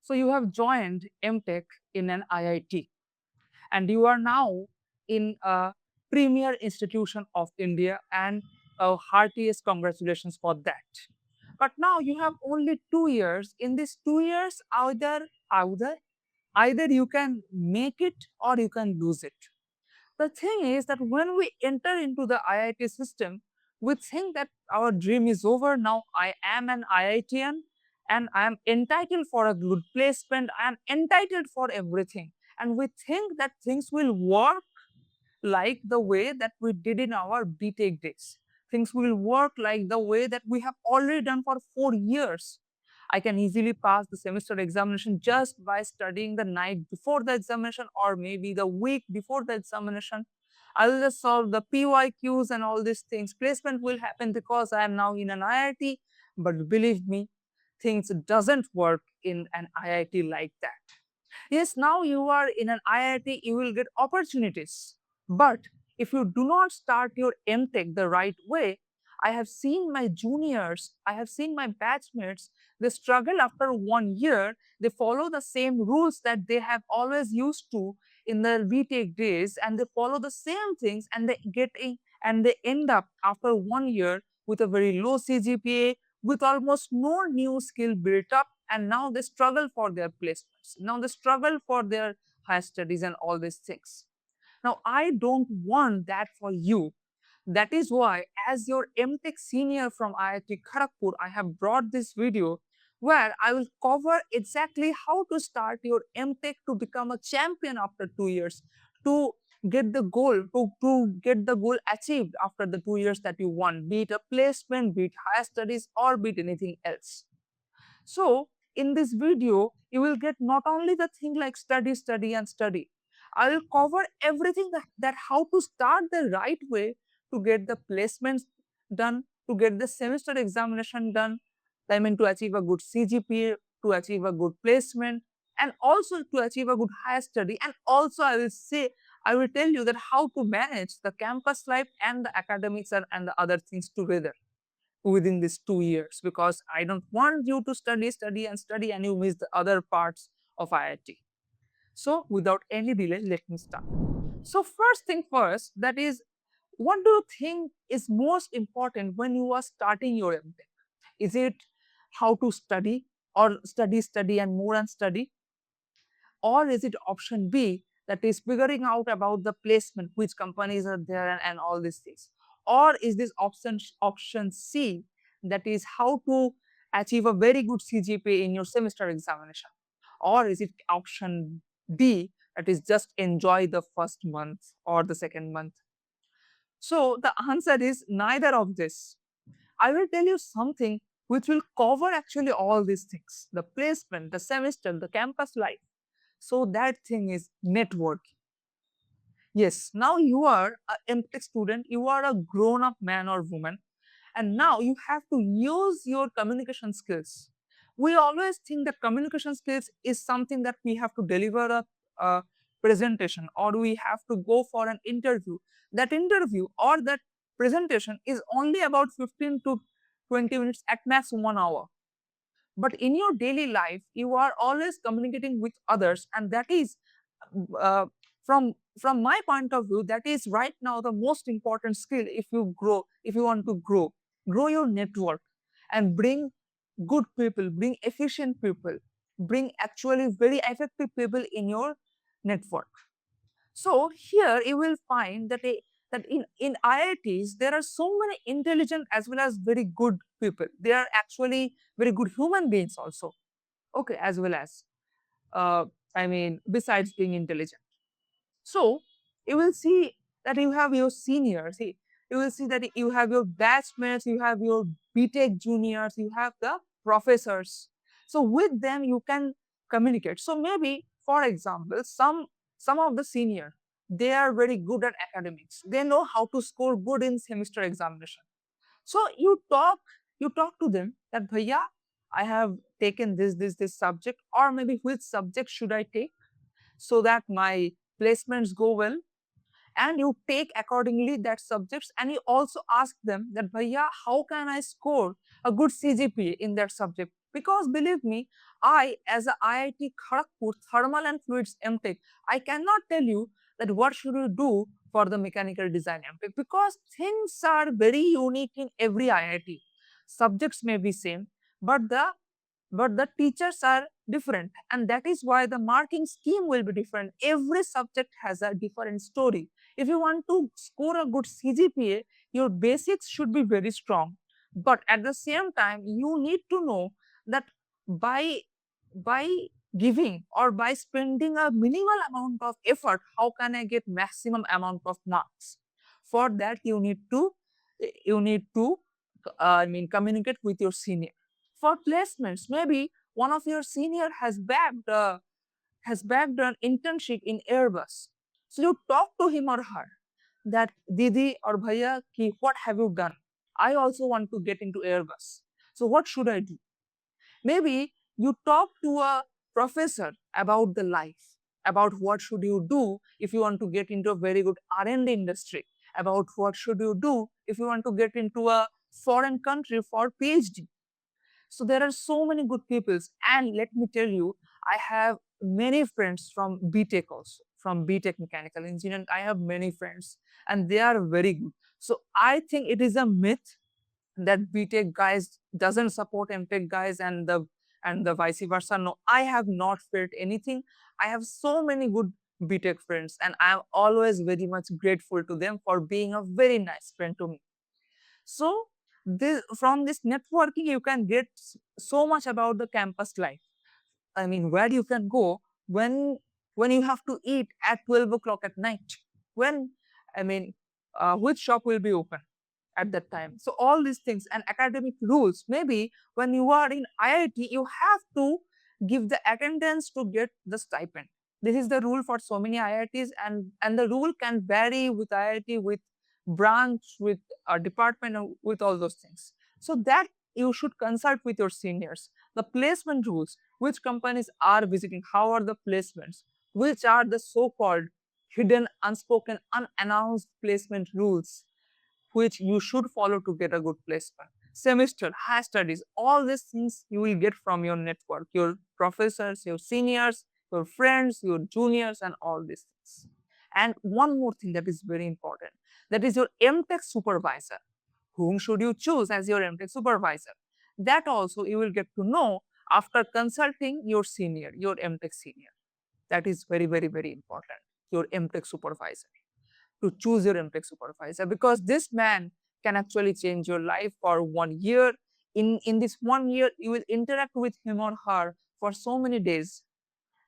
So you have joined M.Tech in an IIT, and you are now in a premier institution of India, and heartiest congratulations for that. But now you have only 2 years. In these 2 years, either you can make it or you can lose it. The thing is that when we enter into the IIT system, we think that our dream is over. Now I am an IITian and I am entitled for a good placement. I am entitled for everything. And we think that things will work like the way that we did in our BTech days. Things will work like the way that we have already done for 4 years. I can easily pass the semester examination just by studying the night before the examination or maybe the week before the examination. I will just solve the PYQs and all these things. Placement will happen because I am now in an IIT. But believe me, things doesn't work in an IIT like that. Yes, now you are in an IIT, you will get opportunities. But if you do not start your M.Tech the right way, I have seen my juniors, I have seen my batchmates, they struggle after 1 year, they follow the same rules that they have always used to in their BTech days, and they follow the same things and they end up after 1 year with a very low CGPA, with almost no new skill built up, and now they struggle for their placements. Now they struggle for their higher studies and all these things. Now, I don't want that for you. That is why, as your M.Tech senior from IIT Kharagpur, I have brought this video where I will cover exactly how to start your M.Tech to become a champion after 2 years, to get the goal, to get the goal achieved after the 2 years that you want, be it a placement, be it higher studies, or be it anything else. So in this video, you will get not only the thing like study, study, and study. I will cover everything that how to start the right way to get the placements done, to get the semester examination done, I mean to achieve a good CGPA, to achieve a good placement, and also to achieve a good higher study. And also I will tell you that how to manage the campus life and the academics and the other things together within these 2 years, because I don't want you to study, study, and study and you miss the other parts of IIT. So without any delay, let me start. So first thing first, that is, what do you think is most important when you are starting your M.Tech? Is it how to study, or study, study, and more and study? Or is it option B, that is figuring out about the placement, which companies are there and all these things? Or is this option C, that is how to achieve a very good CGPA in your semester examination? Or is it option D, that is just enjoy the first month or the second month? So the answer is neither of this. I will tell you something which will cover actually all these things: the placement, the semester, the campus life. So that thing is networking. Yes, now you are a M.Tech student, you are a grown-up man or woman, and now you have to use your communication skills. We always think that communication skills is something that we have to deliver a presentation, or we have to go for an interview. That interview or that presentation is only about 15 to 20 minutes, at max 1 hour. But in your daily life, you are always communicating with others, and that is uh, from my point of view, that is right now the most important skill. If you want to grow your network and bring good people, bring efficient people, bring actually very effective people in your network. So here you will find that that in IITs there are so many intelligent as well as very good people. They are actually very good human beings also. Okay, as well as uh, I mean, besides being intelligent. So you will see that you have your seniors. You will see that you have your batchmates, you have your BTech juniors, you have the professors. So with them you can communicate. So maybe, for example, some of the senior, they are very good at academics. They know how to score good in semester examination. So you talk to them that bhaiya, I have taken this subject, or maybe which subject should I take so that my placements go well, and you take accordingly that subjects, and you also ask them that bhaiya, how can I score a good CGPA in that subject? Because believe me, I, as a IIT Kharagpur Thermal and Fluids M.Tech, I cannot tell you that what should you do for the mechanical design M.Tech, because things are very unique in every IIT. Subjects may be same, but the teachers are different, and that is why the marking scheme will be different. Every subject has a different story. If you want to score a good CGPA, your basics should be very strong, but at the same time you need to know that by by giving or by spending a minimal amount of effort, how can I get maximum amount of marks? For that you need to communicate with your senior. For placements, maybe one of your senior has bagged an internship in Airbus. So you talk to him or her that Didi or Bhaiya, ki, what have you done? I also want to get into Airbus. So what should I do? Maybe you talk to a professor about the life, about what should you do if you want to get into a very good R&D industry, about what should you do if you want to get into a foreign country for PhD. So there are so many good peoples, and let me tell you, I have many friends from B.Tech also, from B.Tech Mechanical Engineering. I have many friends, and they are very good. So I think it is a myth that B.Tech guys doesn't support M.Tech guys, and the vice versa. No, I have not felt anything. I have so many good B.Tech friends, and I am always very much grateful to them for being a very nice friend to me. So from this networking, you can get so much about the campus life. I mean, where you can go when when you have to eat at 12 o'clock at night. When I mean, which shop will be open at that time. So all these things and academic rules. Maybe when you are in IIT, you have to give the attendance to get the stipend. This is the rule for so many IITs, and the rule can vary with IIT, with branch, with a department, with all those things. So that you should consult with your seniors. The placement rules, which companies are visiting, how are the placements, which are the so-called hidden, unspoken, unannounced placement rules which you should follow to get a good placement. Semester, high studies, all these things you will get from your network, your professors, your seniors, your friends, your juniors, and all these things. And one more thing that is very important, that is your M.Tech supervisor. Whom should you choose as your M.Tech supervisor? That also you will get to know after consulting your senior, your M.Tech senior. That is very, very, very important, your M.Tech supervisor, to choose your M.Tech supervisor, because this man can actually change your life for 1 year. In this 1 year, you will interact with him or her for so many days,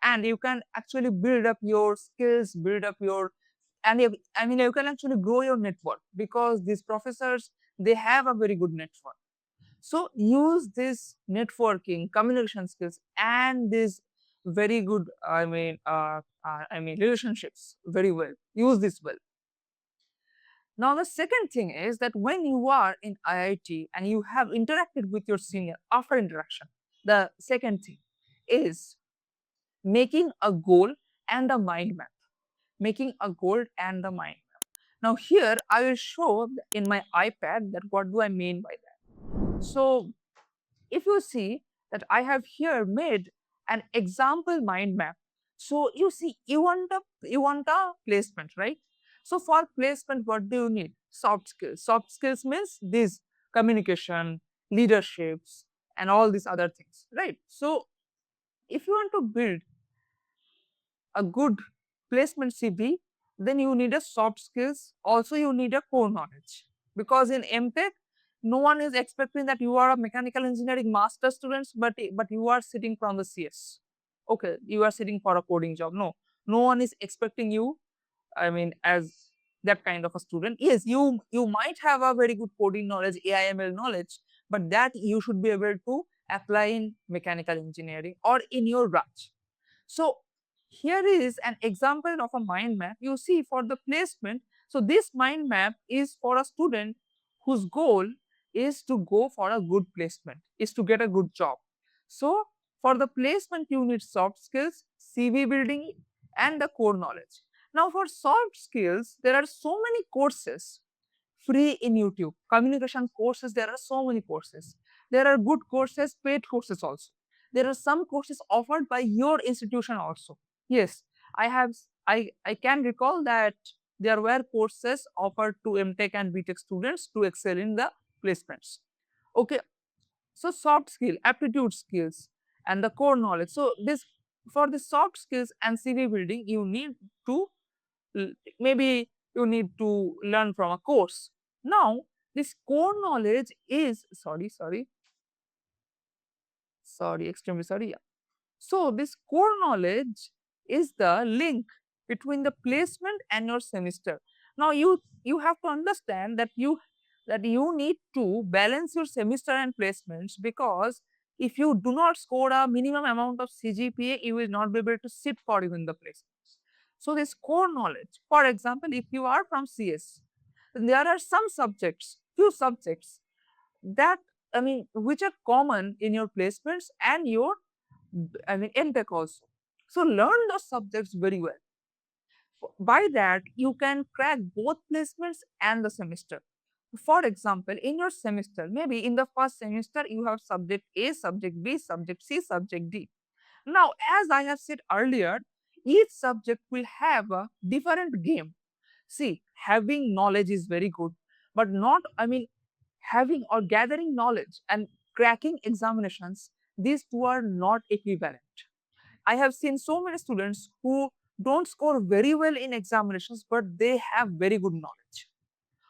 and you can actually build up your skills, build up your, and you can actually grow your network, because these professors, they have a very good network. So use this networking, communication skills, and this very good, relationships very well. Use this well. Now, the second thing is that when you are in IIT and you have interacted with your senior after interaction, the second thing is making a goal and a mind map. Making a goal and a mind map. Now, here I will show in my iPad that what do I mean by that. So, if you see that I have here made an example mind map. So you see, you want a placement, right? So for placement, what do you need? Soft skills. Soft skills means this communication, leaderships, and all these other things, right? So if you want to build a good placement CV, then you need a soft skills. Also, you need a core knowledge, because in M.Tech, no one is expecting that you are a mechanical engineering master students, but you are sitting from the CS. Okay, you are sitting for a coding job. No, no one is expecting you. I mean, as that kind of a student. Yes, you might have a very good coding knowledge, AIML knowledge, but that you should be able to apply in mechanical engineering or in your branch. So here is an example of a mind map. You see, for the placement, so this mind map is for a student whose goal is to go for a good placement, is to get a good job. So for the placement, you need soft skills, CV building, and the core knowledge. Now for soft skills, there are so many courses free in YouTube. Communication courses, there are so many courses. There are good courses, paid courses also. There are some courses offered by your institution also. Yes, I can recall that there were courses offered to M.Tech and B.Tech students to excel in the placements. Okay, so soft skill, aptitude skills, and the core knowledge. So this, for the soft skills and CV building, you need to maybe you need to learn from a course. Now, this core knowledge is extremely sorry. Yeah. So this core knowledge is the link between the placement and your semester. Now you have to understand that you need to balance your semester and placements, because if you do not score a minimum amount of CGPA, you will not be able to sit for even the placements. So this core knowledge, for example, if you are from CS, then there are some subjects, few subjects that which are common in your placements and your M.Tech also. So learn those subjects very well. By that, you can crack both placements and the semester. For example, in your semester, maybe in the first semester, you have subject A, subject B, subject C, subject D. Now, as I have said earlier, each subject will have a different game. See, having knowledge is very good, but not, having or gathering knowledge and cracking examinations, these two are not equivalent. I have seen so many students who don't score very well in examinations, but they have very good knowledge.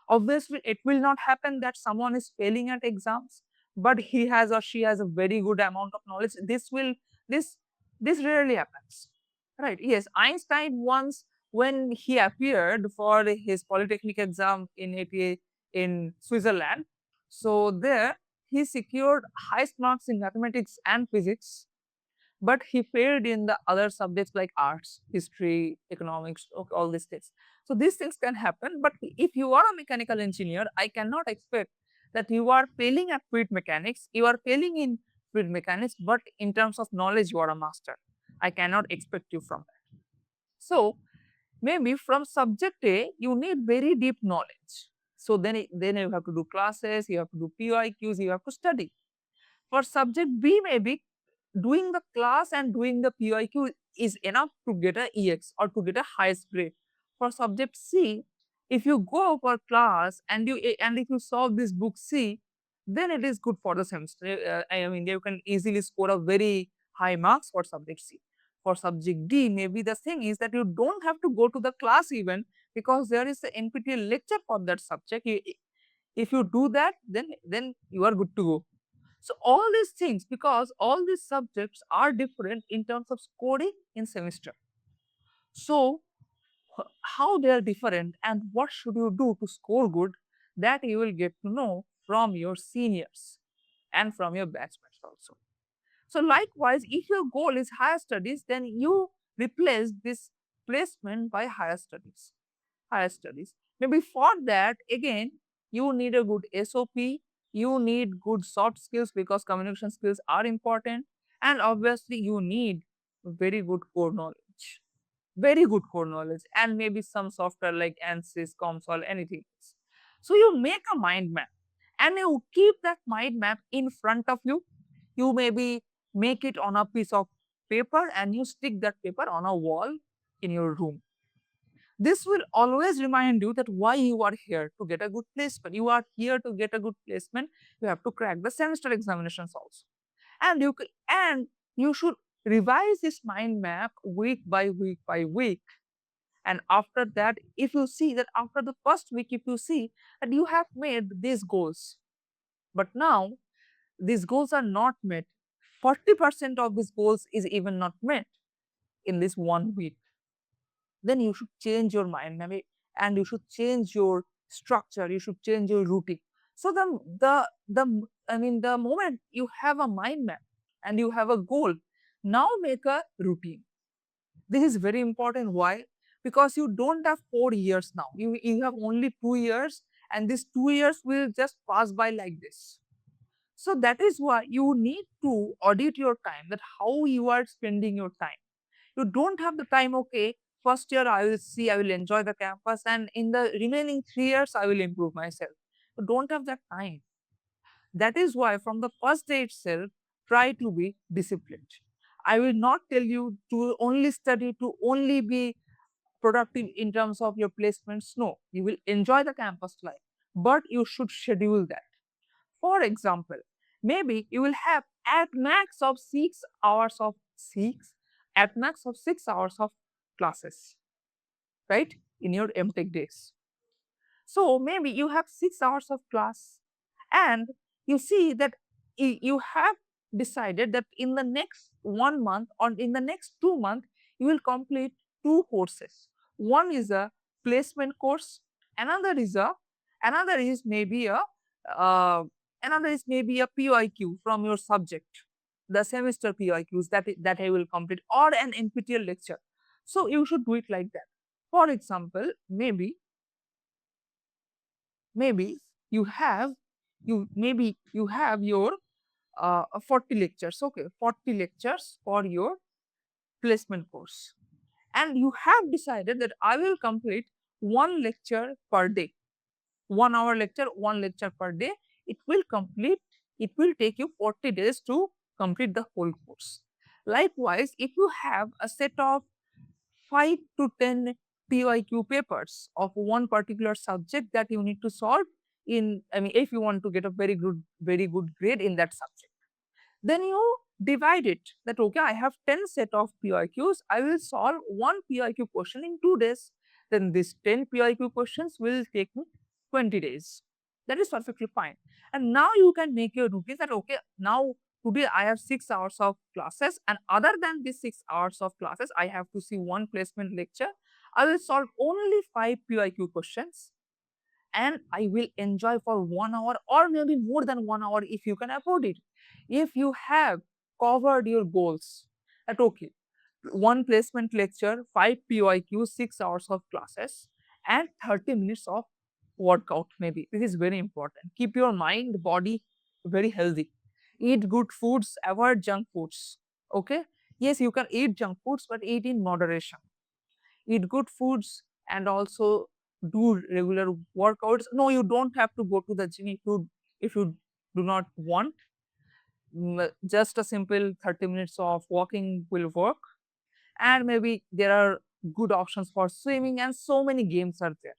Obviously, it will not happen that someone is failing at exams, but he has or she has a very good amount of knowledge. This this rarely happens, right? Yes, Einstein once, when he appeared for his polytechnic exam in 88 in Switzerland, so there he secured highest marks in mathematics and physics, but he failed in the other subjects like arts, history, economics, all these things. So these things can happen, but if you are a mechanical engineer, I cannot expect that you are failing at fluid mechanics, you are failing in fluid mechanics, but in terms of knowledge, you are a master. I cannot expect you from that. So maybe from subject A, you need very deep knowledge. So then you have to do classes, you have to do PYQs, you have to study. For subject B, maybe doing the class and doing the PYQ is enough to get a EX or to get a highest grade. For subject C, if you go for class and if you solve this book C, then it is good for the semester. You can easily score a very high marks for subject C. For subject D, maybe the thing is that you don't have to go to the class even, because there is an NPTEL lecture for that subject. If you do that, then you are good to go. So all these things, because all these subjects are different in terms of scoring in semester. So how they are different and what should you do to score good, that you will get to know from your seniors and from your batchmates also. So likewise, if your goal is higher studies, then you replace this placement by higher studies. Higher studies. Maybe for that, again, you need a good SOP, you need good soft skills because communication skills are important, and obviously you need very good core knowledge. Very good core knowledge, and maybe some software like ANSYS, COMSOL, anything else. So you make a mind map and you keep that mind map in front of you. You maybe make it on a piece of paper and you stick that paper on a wall in your room. This will always remind you that why you are here, to get a good placement. You are here to get a good placement. You have to crack the semester examinations also. And you should revise this mind map week by week by week. And after that, if you see that after the first week, if you see that you have made these goals, but now these goals are not met, 40% of these goals is even not met in this 1 week, then you should change your mind map and you should change your structure, you should change your routine. So the moment you have a mind map and you have a goal, now make a routine. This is very important. Why? Because you don't have 4 years now. You have only 2 years, and these 2 years will just pass by like this. So that is why you need to audit your time, that how you are spending your time. You don't have the time, okay, first year I will see, I will enjoy the campus, and in the remaining 3 years, I will improve myself. You don't have that time. That is why from the first day itself, try to be disciplined. I will not tell you to only study, to only be productive in terms of your placements. No, you will enjoy the campus life, but you should schedule that. For example, maybe you will have at max of 6 hours of 6 classes, right, in your M.Tech days. So maybe you have 6 hours of class, and you see that you have decided that in the next 1 month or in the next 2 months, you will complete two courses. One is a placement course, another is a another is maybe a uh, another is maybe a PYQ from your subject, the semester PYQs that I will complete, or an NPTEL lecture. So you should do it like that. For example, maybe you have you have your 40 lectures, okay, 40 lectures for your placement course, and you have decided that I will complete one lecture per day, 1 hour lecture, one lecture per day. It will take you 40 days to complete the whole course. Likewise, if you have a set of 5 to 10 PYQ papers of one particular subject that you need to solve in, I mean, if you want to get a very good grade in that subject, then you divide it that, okay, I have 10 set of PYQs, I will solve one PYQ question in 2 days. Then this 10 PYQ questions will take me 20 days. That is perfectly fine. And now you can make your routine that, okay, now today I have 6 hours of classes, and other than these 6 hours of classes, I have to see one placement lecture. I will solve only 5 PYQ questions, and I will enjoy for 1 hour or maybe more than 1 hour if you can afford it. If you have covered your goals, that okay, one placement lecture, 5 PYQ, 6 hours of classes, and 30 minutes of workout, maybe. This is very important. Keep your mind, body very healthy. Eat good foods, avoid junk foods. Okay? Yes, you can eat junk foods, but eat in moderation. Eat good foods and also do regular workouts. No, you don't have to go to the gym if you do not want. Just a simple 30 minutes of walking will work. And maybe there are good options for swimming, and so many games are there.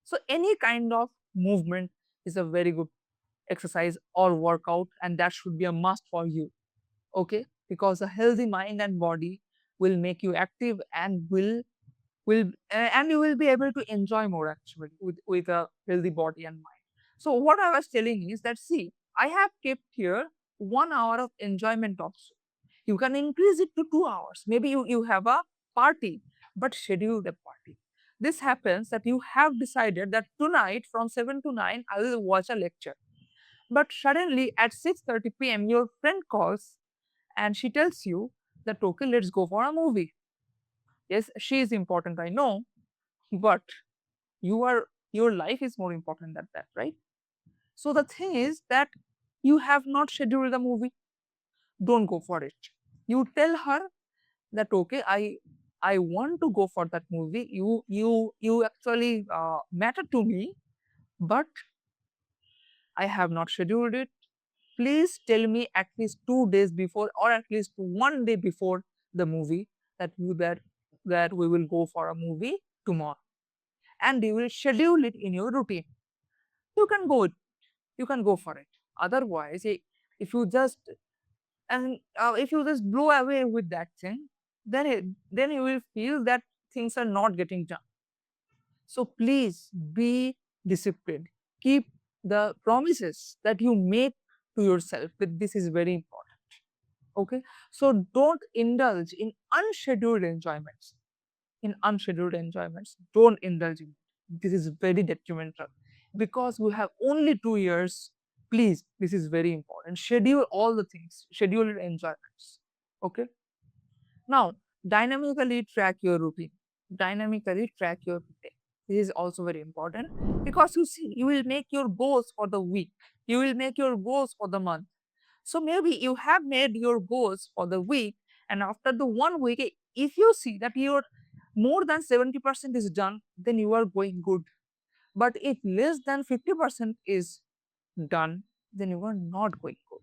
So any kind of movement is a very good exercise or workout, and that should be a must for you. Okay, because a healthy mind and body will make you active and and you will be able to enjoy more actually with a healthy body and mind. So what I was telling is that, see, I have kept here 1 hour of enjoyment also. You can increase it to 2 hours. Maybe you have a party, but schedule the party. This happens that you have decided that tonight from 7 to 9 I will watch a lecture. But suddenly at 6:30 p.m. your friend calls and she tells you that, okay, let's go for a movie. Yes, she is important, I know, but your life is more important than that, right? So the thing is that you have not scheduled the movie. Don't go for it. You tell her that, okay, I want to go for that movie. You actually matter to me, but I have not scheduled it. Please tell me at least 2 days before, or at least one day before the movie, that we will go for a movie tomorrow, and you will schedule it in your routine. You can go you can go for it. Otherwise, if you just if you just blow away with that thing, then you will feel that things are not getting done. So please be disciplined. Keep the promises that you make to yourself. That this is very important. Okay, so don't indulge in unscheduled enjoyments. Don't indulge in it. This is very detrimental because we have only 2 years. Please, this is very important. Schedule all the things, schedule your enjoyments. Okay. Now, dynamically track your routine. Dynamically track your routine. This is also very important because you see, you will make your goals for the week, you will make your goals for the month. So maybe you have made your goals for the week, and after the 1 week, if you see that your more than 70% is done, then you are going good. But if less than 50% is done, then you are not going good.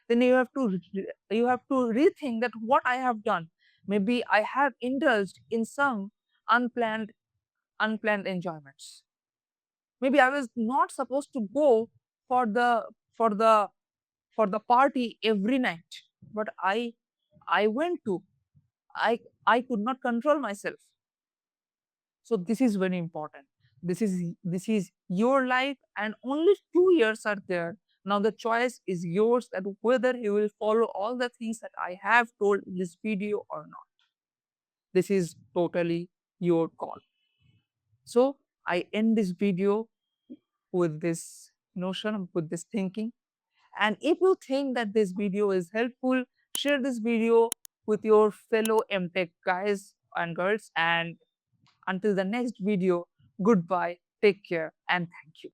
Then you have to rethink that what I have done. Maybe I have indulged in some unplanned enjoyments. Maybe I was not supposed to go for the for the for the party every night, but I went to. I could not control myself. So this is very important. This is your life, and only 2 years are there. Now the choice is yours that whether you will follow all the things that I have told in this video or not. This is totally your call. So I end this video with this notion, with this thinking. And if you think that this video is helpful, share this video with your fellow M.Tech guys and girls. And until the next video, goodbye, take care, and thank you.